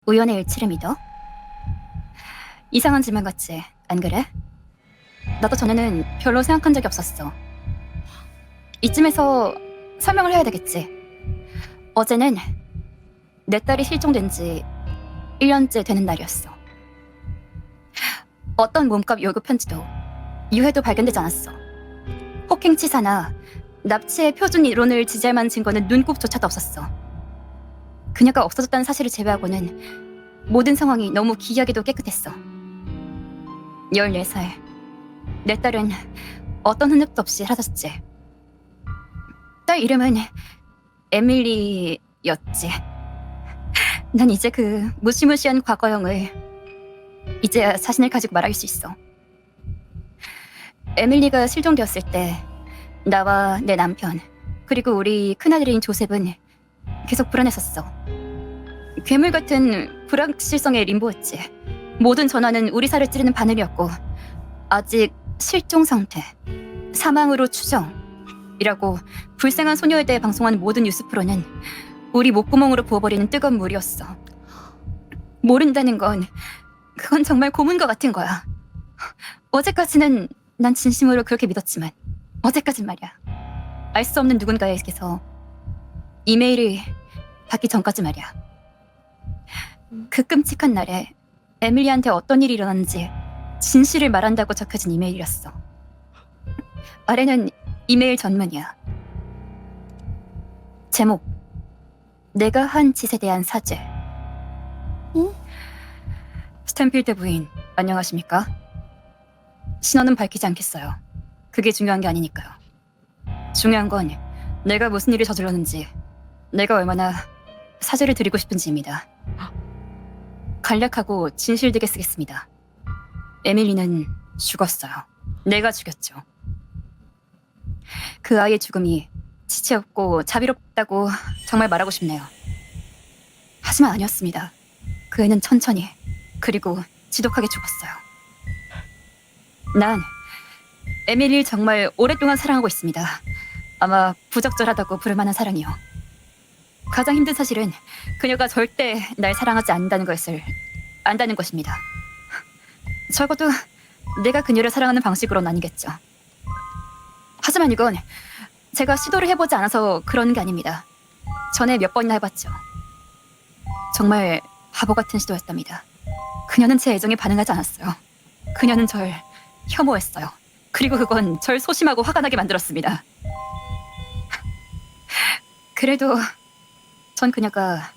우연의 일치를 믿어? 이상한 질문 같지, 안 그래? 나도 전에는 별로 생각한 적이 없었어. 이쯤에서 설명을 해야 되겠지. 어제는 내 딸이 실종된 지 1년째 되는 날이었어. 어떤 몸값 요구 편지도 유해도 발견되지 않았어. 폭행치사나 납치의 표준 이론을 지지할 만한 증거는 눈곱조차도 없었어. 그녀가 없어졌다는 사실을 제외하고는 모든 상황이 너무 기이하게도 깨끗했어. 14살. 내 딸은 어떤 흔적도 없이 사라졌지. 딸 이름은 에밀리였지. 난 이제 그 무시무시한 과거형을 이제야 자신을 가지고 말할 수 있어. 에밀리가 실종되었을 때 나와 내 남편 그리고 우리 큰아들인 조셉은 계속 불안했었어. 괴물 같은 불확실성의 림보였지. 모든 전화는 우리 살을 찌르는 바늘이었고 아직 실종 상태, 사망으로 추정이라고 불쌍한 소녀에 대해 방송하는 모든 뉴스 프로는 우리 목구멍으로 부어버리는 뜨거운 물이었어. 모른다는 건 그건 정말 고문과 같은 거야. 어제까지는 난 진심으로 그렇게 믿었지만 어제까진 말이야. 알 수 없는 누군가에게서 이메일이 받기 전까지 말이야. 그 끔찍한 날에 에밀리한테 어떤 일이 일어났는지 진실을 말한다고 적혀진 이메일이었어. 아래는 이메일 전문이야. 제목: 내가 한 짓에 대한 사죄. 응? 스탠필드 부인, 안녕하십니까? 신원은 밝히지 않겠어요. 그게 중요한 게 아니니까요. 중요한 건 내가 무슨 일을 저질렀는지, 내가 얼마나 사죄를 드리고 싶은지입니다. 간략하고 진실되게 쓰겠습니다. 에밀리는 죽었어요. 내가 죽였죠. 그 아이의 죽음이 지체없고 자비롭다고 정말 말하고 싶네요. 하지만 아니었습니다. 그 애는 천천히 그리고 지독하게 죽었어요. 난 에밀리를 정말 오랫동안 사랑하고 있습니다. 아마 부적절하다고 부를 만한 사랑이요. 가장 힘든 사실은 그녀가 절대 날 사랑하지 않는다는 것을 안다는 것입니다. 적어도 내가 그녀를 사랑하는 방식으로는 아니겠죠. 하지만 이건 제가 시도를 해보지 않아서 그러는 게 아닙니다. 전에 몇 번이나 해봤죠. 정말 바보 같은 시도였답니다. 그녀는 제 애정에 반응하지 않았어요. 그녀는 절 혐오했어요. 그리고 그건 절 소심하고 화가 나게 만들었습니다. 그래도 전 그녀가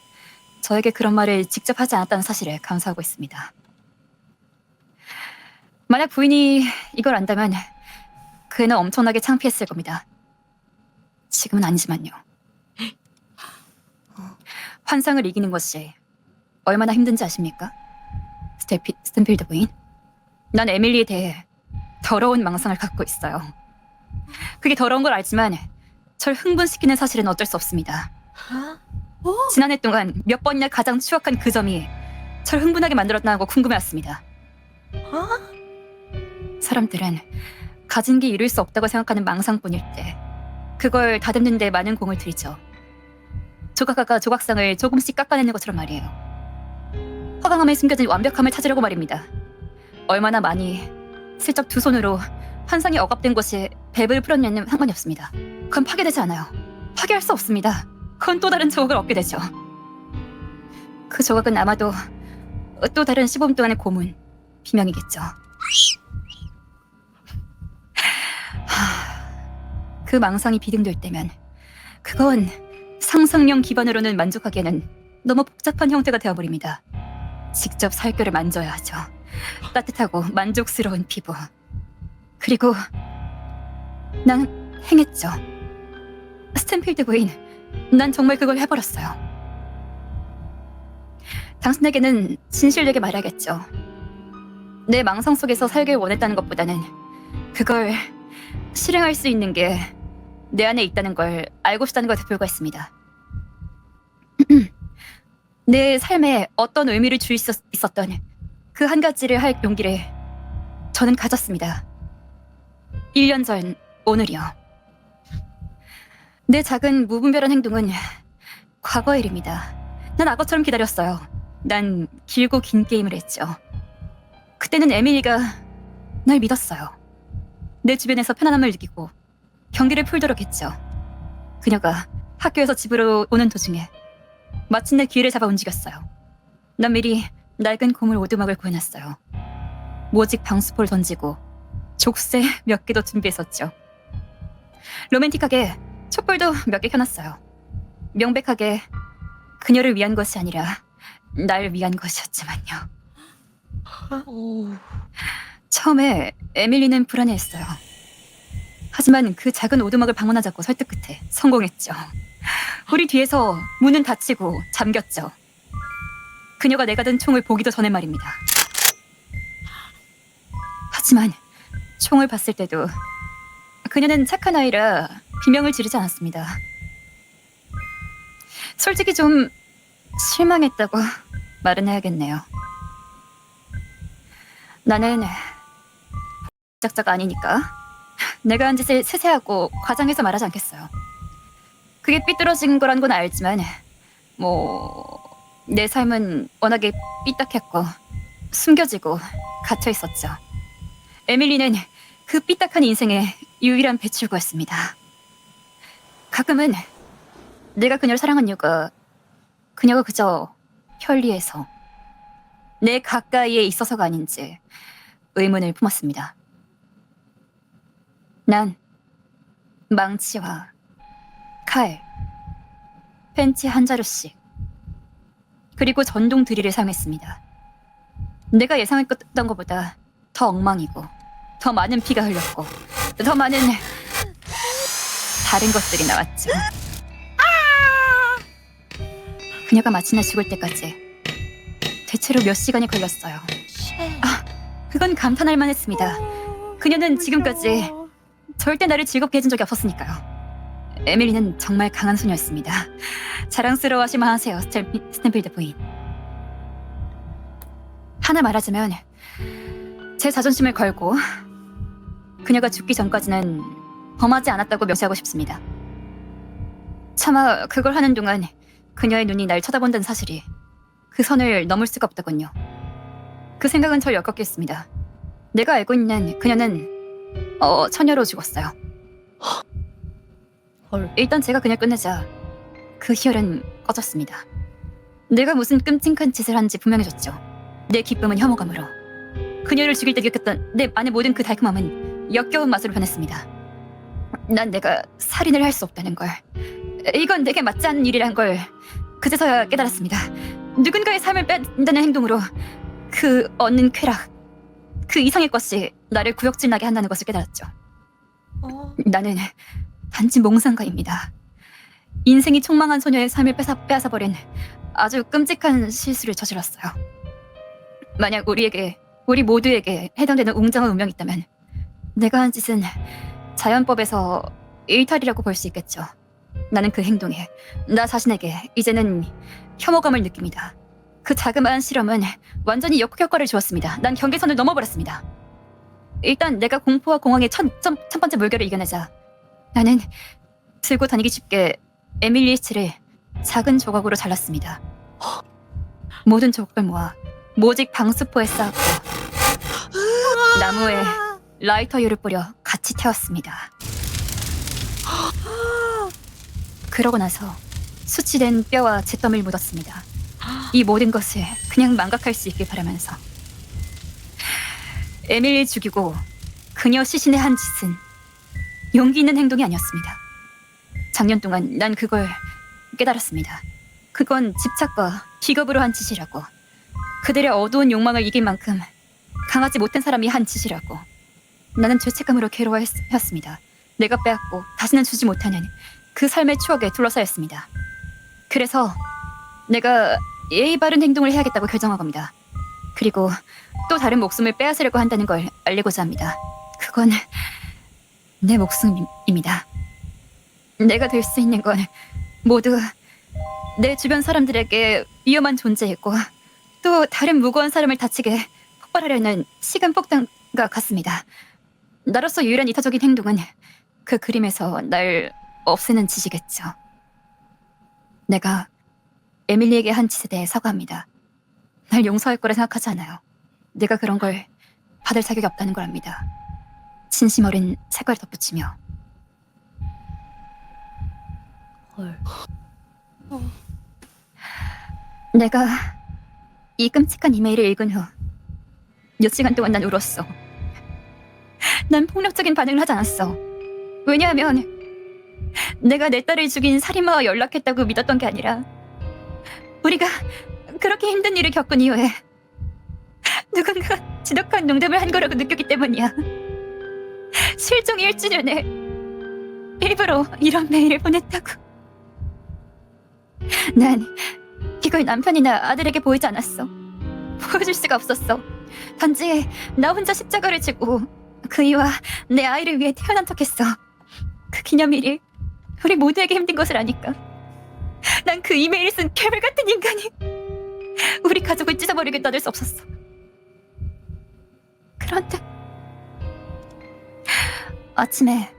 저에게 그런 말을 직접 하지 않았다는 사실에 감사하고 있습니다. 만약 부인이 이걸 안다면 그 애는 엄청나게 창피했을 겁니다. 지금은 아니지만요. 환상을 이기는 것이 얼마나 힘든지 아십니까? 스탠필드 부인? 난 에밀리에 대해 더러운 망상을 갖고 있어요. 그게 더러운 걸 알지만 절 흥분시키는 사실은 어쩔 수 없습니다. 지난해 동안 몇 번이나 가장 추악한 그 점이 절 흥분하게 만들었나 고 궁금해왔습니다. 사람들은 가진 게 이룰 수 없다고 생각하는 망상뿐일 때 그걸 다듬는 데 많은 공을 들이죠. 조각가가 조각상을 조금씩 깎아내는 것처럼 말이에요. 화강암에 숨겨진 완벽함을 찾으려고 말입니다. 얼마나 많이 슬쩍 두 손으로 환상이 억압된 곳에 뱀을 풀어내는 상관이 없습니다. 그건 파괴되지 않아요. 파괴할 수 없습니다. 그건 또 다른 조각을 얻게 되죠. 그 조각은 아마도 또 다른 시범 동안의 고문, 비명이겠죠. 그 망상이 비등될 때면 그건 상상력 기반으로는 만족하기에는 너무 복잡한 형태가 되어버립니다. 직접 살결을 만져야 하죠. 따뜻하고 만족스러운 피부. 그리고 난 행했죠. 스탠필드 부인, 난 정말 그걸 해버렸어요. 당신에게는 진실되게 말해야겠죠. 내 망상 속에서 살길 원했다는 것보다는 그걸 실행할 수 있는 게 내 안에 있다는 걸 알고 싶다는 것에 불과했습니다. 내 삶에 어떤 의미를 줄 수 있었던 그 한 가지를 할 용기를 저는 가졌습니다. 1년 전 오늘이요. 내 작은 무분별한 행동은 과거의 일입니다. 난 악어처럼 기다렸어요. 난 길고 긴 게임을 했죠. 그때는 에밀리가 날 믿었어요. 내 주변에서 편안함을 느끼고 경계를 풀도록 했죠. 그녀가 학교에서 집으로 오는 도중에 마침내 기회를 잡아 움직였어요. 난 미리 낡은 고물 오두막을 구해놨어요. 모직 방수포를 던지고 족쇄 몇 개도 준비했었죠. 로맨틱하게 촛불도 몇 개 켜놨어요. 명백하게 그녀를 위한 것이 아니라 날 위한 것이었지만요. 오. 처음에 에밀리는 불안해했어요. 하지만 그 작은 오두막을 방문하자고 설득 끝에 성공했죠. 우리 뒤에서 문은 닫히고 잠겼죠. 그녀가 내가 든 총을 보기도 전에 말입니다. 하지만 총을 봤을 때도 그녀는 착한 아이라 비명을 지르지 않았습니다. 솔직히 좀 실망했다고 말은 해야겠네요. 나는 작자가 아니니까 내가 한 짓을 세세하고 과장해서 말하지 않겠어요. 그게 삐뚤어진 거란 건 알지만 내 삶은 워낙에 삐딱했고 숨겨지고 갇혀 있었죠. 에밀리는 그 삐딱한 인생의 유일한 배출구였습니다. 가끔은 내가 그녀를 사랑한 이유가 그녀가 그저 편리해서 내 가까이에 있어서가 아닌지 의문을 품었습니다. 난 망치와 칼, 펜치 한 자루씩 그리고 전동 드릴을 사용했습니다. 내가 예상했던 것보다 더 엉망이고 더 많은 피가 흘렸고 더 많은 다른 것들이 나왔죠. 그녀가 마침내 죽을 때까지 대체로 몇 시간이 걸렸어요. 그건 감탄할 만했습니다. 그녀는 지금까지 절대 나를 즐겁게 해준 적이 없었으니까요. 에밀리는 정말 강한 소녀였습니다. 자랑스러워하실만 하세요, 스탠필드 부인. 하나 말하자면 제 자존심을 걸고 그녀가 죽기 전까지는 범하지 않았다고 묘사하고 싶습니다. 차마 그걸 하는 동안 그녀의 눈이 날 쳐다본다는 사실이 그 선을 넘을 수가 없더군요. 그 생각은 절 엮었게 했습니다. 내가 알고 있는 그녀는 처녀로 죽었어요. 헐. 일단 제가 그녀를 끝내자 그 희열은 꺼졌습니다. 내가 무슨 끔찍한 짓을 한지 분명해졌죠. 내 기쁨은 혐오감으로, 그녀를 죽일 때 느꼈던 내 안의 모든 그 달콤함은 역겨운 맛으로 변했습니다. 난 내가 살인을 할 수 없다는 걸, 이건 내게 맞지 않는 일이란 걸 그제서야 깨달았습니다. 누군가의 삶을 뺀다는 행동으로 그 얻는 쾌락, 그 이상의 것이 나를 구역질 나게 한다는 것을 깨달았죠. 나는 단지 몽상가입니다. 인생이 촉망한 소녀의 삶을 빼앗아버린 아주 끔찍한 실수를 저질렀어요. 만약 우리 모두에게 해당되는 웅장한 운명이 있다면 내가 한 짓은 자연법에서 일탈이라고 볼 수 있겠죠. 나는 그 행동에 나 자신에게 이제는 혐오감을 느낍니다. 그 자그마한 실험은 완전히 역효과를 주었습니다. 난 경계선을 넘어버렸습니다. 일단 내가 공포와 공황의 첫 번째 물결을 이겨내자 나는 들고 다니기 쉽게 에밀리의 치를 작은 조각으로 잘랐습니다. 모든 조각을 모아 모직 방수포에 쌓았고 나무에 라이터유를 뿌려 같이 태웠습니다. 그러고 나서 수치된 뼈와 잿더미를 묻었습니다. 이 모든 것을 그냥 망각할 수 있길 바라면서. 에밀리 죽이고 그녀 시신의 한 짓은 용기 있는 행동이 아니었습니다. 작년 동안 난 그걸 깨달았습니다. 그건 집착과 비겁으로 한 짓이라고. 그들의 어두운 욕망을 이길 만큼 강하지 못한 사람이 한 짓이라고. 나는 죄책감으로 괴로워했습니다. 내가 빼앗고 다시는 주지 못하는 그 삶의 추억에 둘러싸였습니다. 그래서 내가 예의 바른 행동을 해야겠다고 결정한 겁니다. 그리고 또 다른 목숨을 빼앗으려고 한다는 걸 알리고자 합니다. 그건 내 목숨입니다. 내가 될 수 있는 건 모두 내 주변 사람들에게 위험한 존재이고 또 다른 무고한 사람을 다치게 폭발하려는 시간 폭탄과 같습니다. 나로서 유일한 이타적인 행동은 그 그림에서 날 없애는 짓이겠죠. 내가 에밀리에게 한 짓에 대해 사과합니다. 날 용서할 거라 생각하지 않아요. 내가 그런 걸 받을 자격이 없다는 걸 압니다. 진심 어린 색깔을 덧붙이며. 헐. 내가 이 끔찍한 이메일을 읽은 후 몇 시간 동안 난 울었어. 난 폭력적인 반응을 하지 않았어. 왜냐하면 내가 내 딸을 죽인 살인마와 연락했다고 믿었던 게 아니라 우리가 그렇게 힘든 일을 겪은 이후에 누군가 지독한 농담을 한 거라고 느꼈기 때문이야. 실종 1주년에 일부러 이런 메일을 보냈다고. 난 이걸 남편이나 아들에게 보이지 않았어. 보여줄 수가 없었어. 단지 나 혼자 십자가를 지고 그이와 내 아이를 위해 태어난 척했어. 그 기념일이 우리 모두에게 힘든 것을 아니까. 난 그 이메일을 쓴 괴물 같은 인간이 우리 가족을 찢어버리겠다 할 수 없었어. 그런데 아침에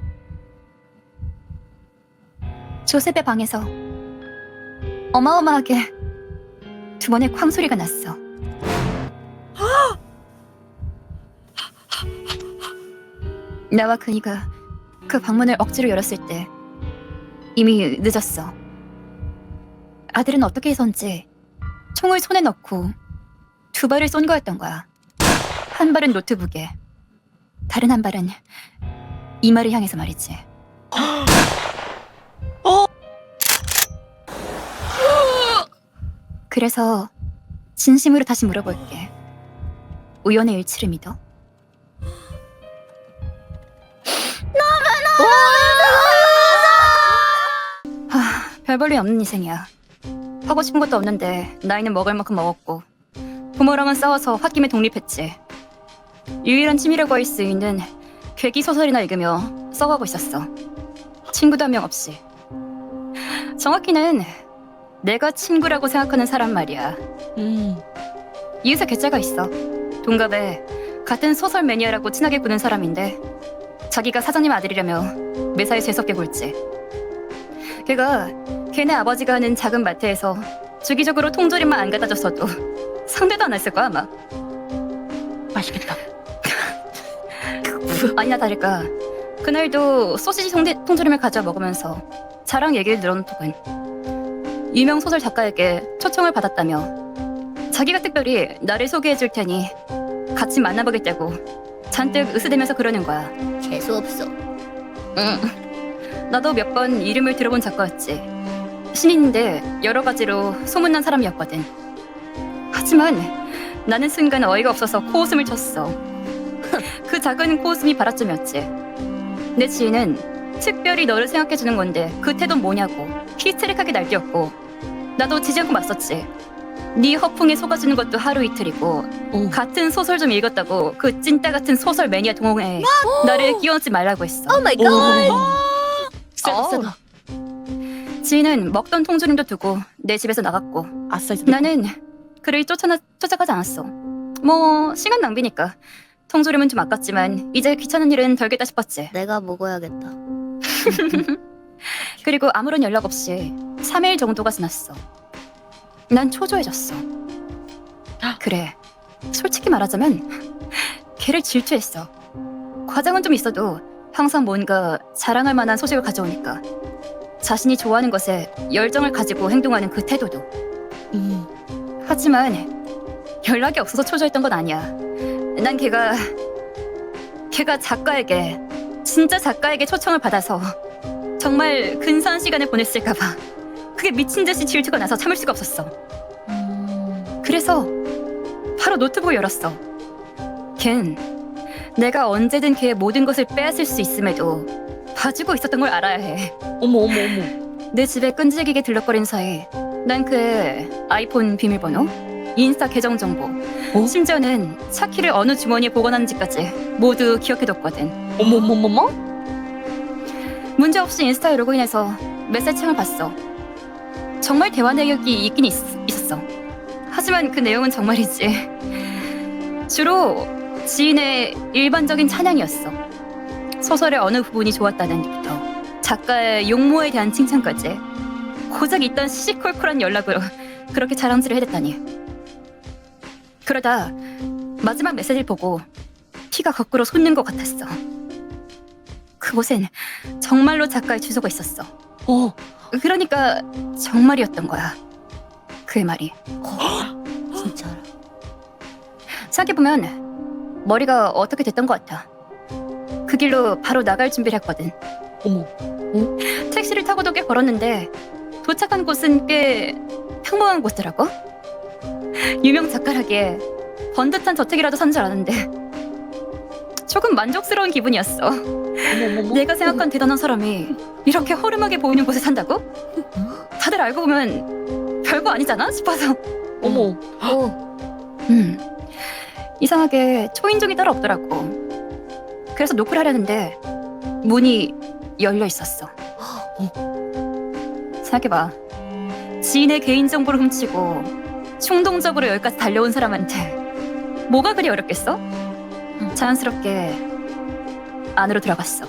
조셉의 방에서 어마어마하게 두 번의 쾅 소리가 났어. 나와 그이가 그 방문을 억지로 열었을 때 이미 늦었어. 아들은 어떻게 해서인지 총을 손에 넣고 두 발을 쏜 거였던 거야. 한 발은 노트북에, 다른 한 발은 이마를 향해서 말이지. 그래서 진심으로 다시 물어볼게. 우연의 일치를 믿어? 별 볼일 없는 인생이야. 하고 싶은 것도 없는데 나이는 먹을 만큼 먹었고 부모랑은 싸워서 홧김에 독립했지. 유일한 취미라고 할 수 있는 괴기 소설이나 읽으며 써가고 있었어. 친구도 한 명 없이. 정확히는 내가 친구라고 생각하는 사람 말이야. 이웃에 괴짜가 있어. 동갑에 같은 소설 매니아라고 친하게 구는 사람인데 자기가 사장님 아들이라며 매사에 재수없게 굴지. 걔가 걔네 아버지가 하는 작은 마트에서 주기적으로 통조림만 안 갖다 줬어도 상대도 안 했을 거야 아마. 맛있겠다. 아니나 다를까 그날도 소시지 통조림을 가져와 먹으면서 자랑 얘기를 늘어놓더군. 유명 소설 작가에게 초청을 받았다며 자기가 특별히 나를 소개해줄 테니 같이 만나보겠다고 잔뜩 으스대면서 그러는 거야. 재수없어. 응. 나도 몇 번 이름을 들어본 작가였지. 신인인데 여러 가지로 소문난 사람이었거든. 하지만 나는 순간 어이가 없어서 코웃음을 쳤어. 그 작은 코웃음이 바라점이었지. 내 지인은 특별히 너를 생각해주는 건데 그 태도는 뭐냐고 히스테릭하게 날뛰었고 나도 지지 않고 맞섰지. 네 허풍에 속아주는 것도 하루 이틀이고 같은 소설 좀 읽었다고 그 찐따 같은 소설 매니아 동호회에 나를 끼워넣지 말라고 했어. 오 마이 갓. 세다. 지인은 먹던 통조림도 두고 내 집에서 나갔고 아싸 이제 나는 그를 쫓아가지 않았어. 뭐 시간 낭비니까. 통조림은 좀 아깝지만 이제 귀찮은 일은 덜겠다 싶었지. 내가 먹어야겠다. 그리고 아무런 연락 없이 3일 정도가 지났어. 난 초조해졌어. 그래, 솔직히 말하자면 걔를 질투했어. 과장은 좀 있어도 항상 뭔가 자랑할 만한 소식을 가져오니까 자신이 좋아하는 것에 열정을 가지고 행동하는 그 태도도. 하지만 연락이 없어서 초조했던 건 아니야. 난 걔가 작가에게, 진짜 작가에게 초청을 받아서 정말 근사한 시간을 보냈을까봐 그게 미친 듯이 질투가 나서 참을 수가 없었어. 그래서 바로 노트북을 열었어. 걘 내가 언제든 걔의 모든 것을 빼앗을 수 있음에도 봐주고 있었던 걸 알아야 해. 어머. 내 집에 끈질기게 들럭거린 사이 난 그의 아이폰 비밀번호, 인스타 계정 정보, 심지어는 차키를 어느 주머니에 보관하는지까지 모두 기억해뒀거든. 어머머머머? 문제없이 인스타에 로그인해서 메시지창을 봤어. 정말 대화 내역이 있긴 있었어. 하지만 그 내용은 정말이지. 주로 지인의 일반적인 찬양이었어. 소설의 어느 부분이 좋았다는 얘기부터 작가의 용모에 대한 칭찬까지 고작 있던 시시콜콜한 연락으로 그렇게 자랑질을 해댔다니. 그러다 마지막 메시지를 보고 피가 거꾸로 솟는 것 같았어. 그곳엔 정말로 작가의 주소가 있었어. 어. 그러니까 정말이었던 거야. 그의 말이. 진짜로. 생각해보면 머리가 어떻게 됐던 것 같아. 그 길로 바로 나갈 준비를 했거든. 어머. 택시를 타고도 꽤 걸었는데 도착한 곳은 꽤 평범한 곳이더라고. 유명 작가라기에 번듯한 저택이라도 산 줄 알았는데 조금 만족스러운 기분이었어. 어머. 내가 생각한 대단한 사람이 이렇게 허름하게 보이는 곳에 산다고? 다들 알고 보면 별거 아니잖아 싶어서. 어머. 이상하게 초인종이 따로 없더라고. 그래서 노크를 하려는데 문이 열려 있었어. 생각해봐. 지인의 개인정보를 훔치고 충동적으로 여기까지 달려온 사람한테 뭐가 그리 어렵겠어? 자연스럽게 안으로 들어갔어.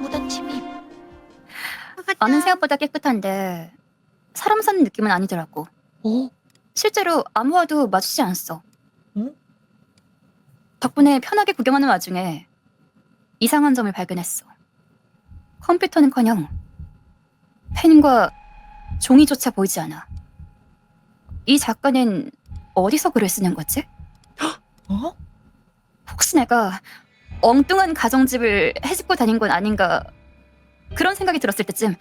무단 침입. 안은 생각보다 깨끗한데 사람 사는 느낌은 아니더라고. 어? 실제로 아무와도 마주치지 않았어. 응? 덕분에 편하게 구경하는 와중에 이상한 점을 발견했어. 컴퓨터는커녕 펜과 종이조차 보이지 않아. 이 작가는 어디서 글을 쓰는 거지? 어? 혹시 내가 엉뚱한 가정집을 헤집고 다닌 건 아닌가, 그런 생각이 들었을 때쯤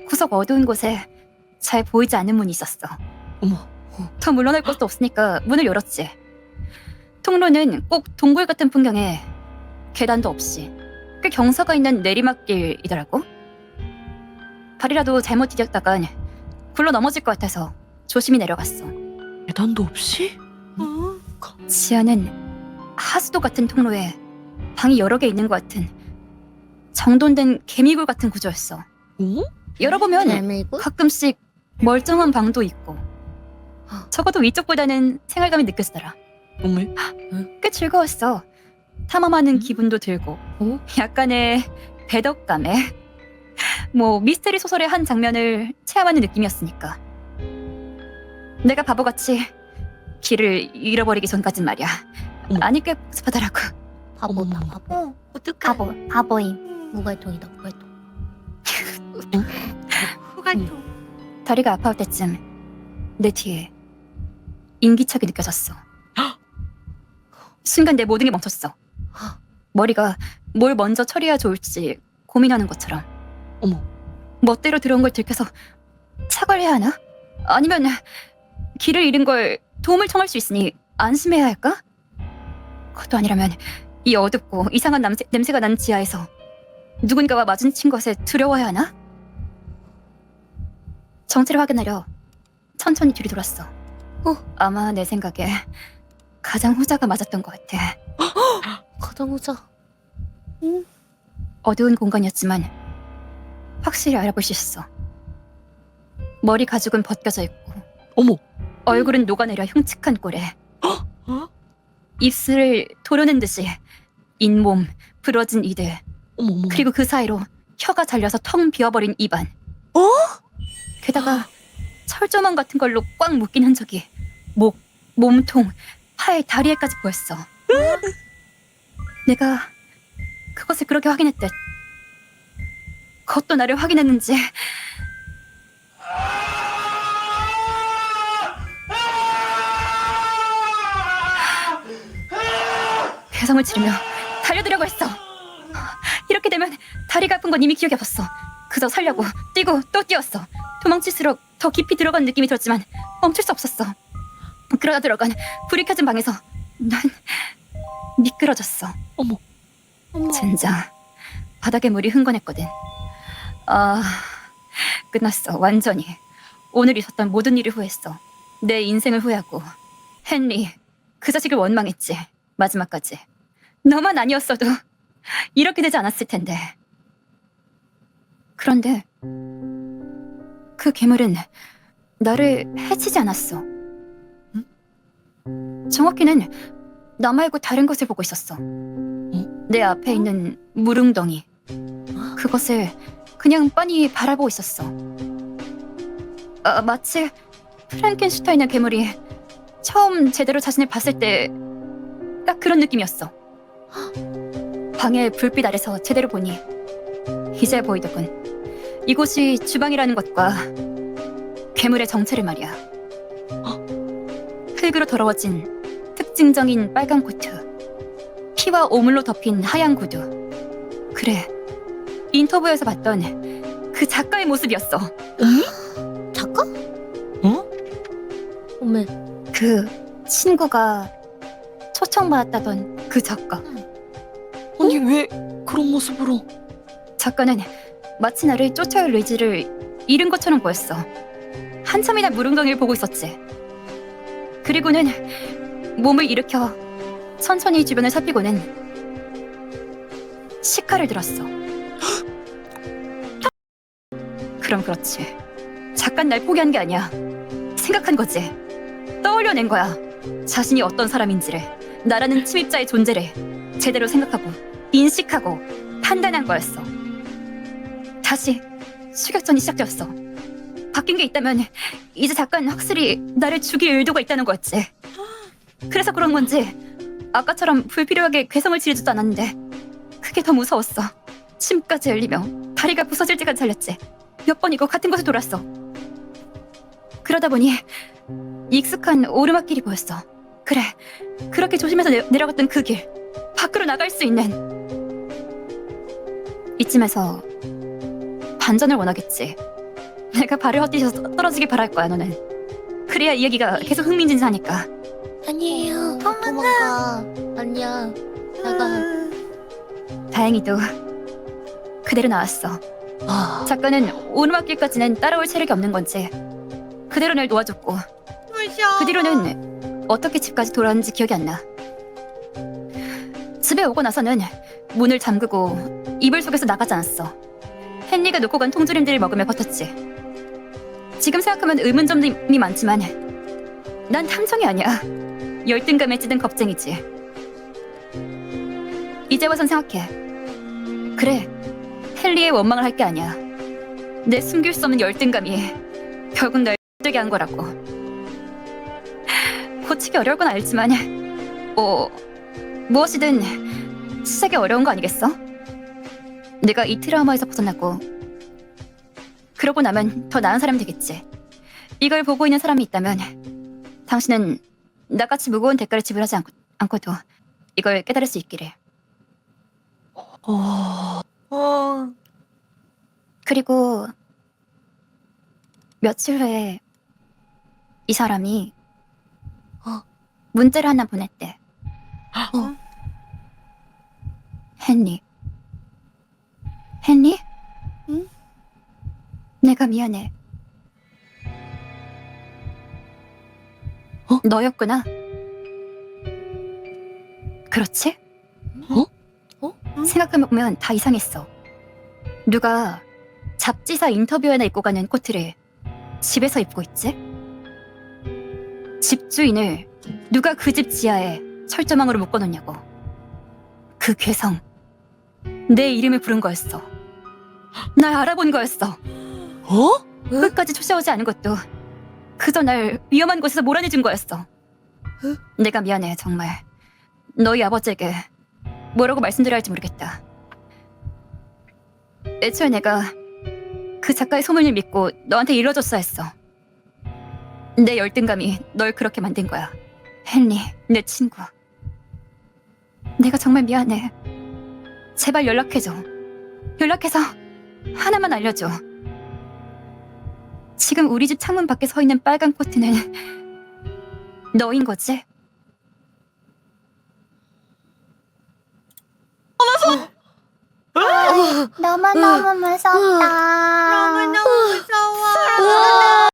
구석 어두운 곳에 잘 보이지 않는 문이 있었어. 어머. 더 물러날 곳도 없으니까 문을 열었지. 통로는 꼭 동굴 같은 풍경에 계단도 없이 꽤 경사가 있는 내리막길이더라고. 발이라도 잘못 디뎠다간 굴러 넘어질 것 같아서 조심히 내려갔어. 계단도 없이? 지하는 하수도 같은 통로에 방이 여러 개 있는 것 같은 정돈된 개미굴 같은 구조였어. 어? 열어보면 애매고? 가끔씩 멀쩡한 방도 있고, 적어도 위쪽보다는 생활감이 느껴지더라. 어머. 꽤 즐거웠어. 탐험하는 기분도 들고 어? 약간의 배덕감에 뭐 미스테리 소설의 한 장면을 체험하는 느낌이었으니까. 내가 바보같이 길을 잃어버리기 전까진 말이야. 어머. 아니 꽤 복잡하더라고. 바보다 어머머. 바보. 어떡해. 바보임. 무갈통이다 무갈통. 다리가 아파올 때쯤 내 뒤에 인기척이 느껴졌어. 순간 내 모든 게 멈췄어. 머리가 뭘 먼저 처리해야 좋을지 고민하는 것처럼. 어머. 멋대로 들어온 걸 들켜서 사과를 해야 하나? 아니면 길을 잃은 걸 도움을 청할 수 있으니 안심해야 할까? 그것도 아니라면 이 어둡고 이상한 냄새가 나는 지하에서 누군가와 마주친 것에 두려워해야 하나? 정체를 확인하려 천천히 뒤로 돌았어. 아마 내 생각에 가장 후자가 맞았던 것 같아. 가자마자. 어두운 공간이었지만 확실히 알아볼 수 있어. 머리 가죽은 벗겨져 있고 어머. 얼굴은 녹아내려 흉측한 꼴에 어? 입술을 도르는 듯이 잇몸, 부러진 이들, 어머. 그리고 그 사이로 혀가 잘려서 텅 비어버린 입안. 게다가 철조망 같은 걸로 꽉 묶인 흔적이 목, 몸통, 팔, 다리에까지 보였어. 내가 그것을 그렇게 확인했듯 그것도 나를 확인했는지. 괴성을 지르며 달려들려고 했어. 이렇게 되면 다리가 아픈 건 이미 기억이 없었어. 그저 살려고 뛰고 또 뛰었어. 도망칠수록 더 깊이 들어간 느낌이 들었지만 멈출 수 없었어. 그러다 들어간 불이 켜진 방에서 난 미끄러졌어. 어머. 젠장, 바닥에 물이 흥건했거든. 아, 끝났어. 완전히. 오늘 있었던 모든 일을 후회했어. 내 인생을 후회하고 헨리, 그 자식을 원망했지. 마지막까지. 너만 아니었어도 이렇게 되지 않았을 텐데. 그런데 그 괴물은 나를 해치지 않았어. 정확히는 나 말고 다른 것을 보고 있었어. 내 앞에 있는 물웅덩이. 그것을 그냥 빤히 바라보고 있었어. 마치 프랑켄슈타인의 괴물이 처음 제대로 자신을 봤을 때 딱 그런 느낌이었어. 방에 불빛 아래서 제대로 보니 이제 보이더군. 이곳이 주방이라는 것과 괴물의 정체를 말이야. 흙으로 더러워진 특징적인 빨간 코트, 피와 오물로 덮인 하얀 구두. 그래, 인터뷰에서 봤던 그 작가의 모습이었어. 작가? 어? 어메. 그 친구가 초청받았다던 그 작가. 아니 왜 그런 모습으로? 작가는 마치 나를 쫓아올 의지를 잃은 것처럼 보였어. 한참이나 무릉덩이를 보고 있었지. 그리고는 몸을 일으켜 천천히 주변을 살피고는 시카를 들었어. 그럼 그렇지. 작가는 날 포기한 게 아니야. 생각한 거지. 떠올려낸 거야. 자신이 어떤 사람인지를, 나라는 침입자의 존재를 제대로 생각하고 인식하고 판단한 거였어. 다시 추격전이 시작되었어. 바뀐 게 있다면 이제 작가는 확실히 나를 죽일 의도가 있다는 거였지. 그래서 그런 건지 아까처럼 불필요하게 괴성을 지르지도 않았는데 그게 더 무서웠어. 침까지 흘리며 다리가 부서질 때까지 달렸지. 몇 번이고 같은 곳을 돌았어. 그러다 보니 익숙한 오르막길이 보였어. 그래, 그렇게 조심해서 내려갔던 그 길, 밖으로 나갈 수 있는. 이쯤에서 반전을 원하겠지. 내가 발을 헛디뎌서 떨어지길 바랄 거야, 너는. 그래야 이야기가 계속 흥미진진하니까. 아니에요. 도망가. 아니야. 내가 다행히도 그대로 나왔어. 아, 작가는 오르막길까지는 따라올 체력이 없는 건지 그대로 날 놓아줬고, 그 뒤로는 어떻게 집까지 돌아왔는지 기억이 안 나. 집에 오고 나서는 문을 잠그고 이불 속에서 나가지 않았어. 헨리가 놓고 간 통조림들을 먹으며 버텼지. 지금 생각하면 의문점이 많지만 난 탐정이 아니야. 열등감에 찌든 겁쟁이지. 이제 와선 생각해. 그래, 헨리의 원망을 할 게 아니야. 내 숨길 수 없는 열등감이 결국 날 되게 한 거라고. 고치기 어려울 건 알지만 무엇이든 시작이 어려운 거 아니겠어? 내가 이 트라우마에서 벗어나고 그러고 나면 더 나은 사람이 되겠지. 이걸 보고 있는 사람이 있다면 당신은 나같이 무거운 대가를 지불하지 않고도 이걸 깨달을 수 있기를. 그리고 며칠 후에 이 사람이 문자를 하나 보냈대. 헨리. 헨리? 응? 내가 미안해. 너였구나. 그렇지? 생각해보면 다 이상했어. 누가 잡지사 인터뷰에나 입고 가는 코트를 집에서 입고 있지? 집주인을 누가 그 집 지하에 철조망으로 묶어놓냐고. 그 괴성, 내 이름을 부른 거였어. 날 알아본 거였어. 끝까지 쫓아오지 않은 것도 그저 날 위험한 곳에서 몰아내준 거였어. 내가 미안해, 정말. 너희 아버지에게 뭐라고 말씀드려야 할지 모르겠다. 애초에 내가 그 작가의 소문을 믿고 너한테 일러줬어야 했어. 내 열등감이 널 그렇게 만든 거야. 헨리, 내 친구. 내가 정말 미안해. 제발 연락해줘. 연락해서 하나만 알려줘. 지금 우리 집 창문 밖에 서 있는 빨간 코트는 너인 거지? 너무너무 무섭다. 너무너무 무서워.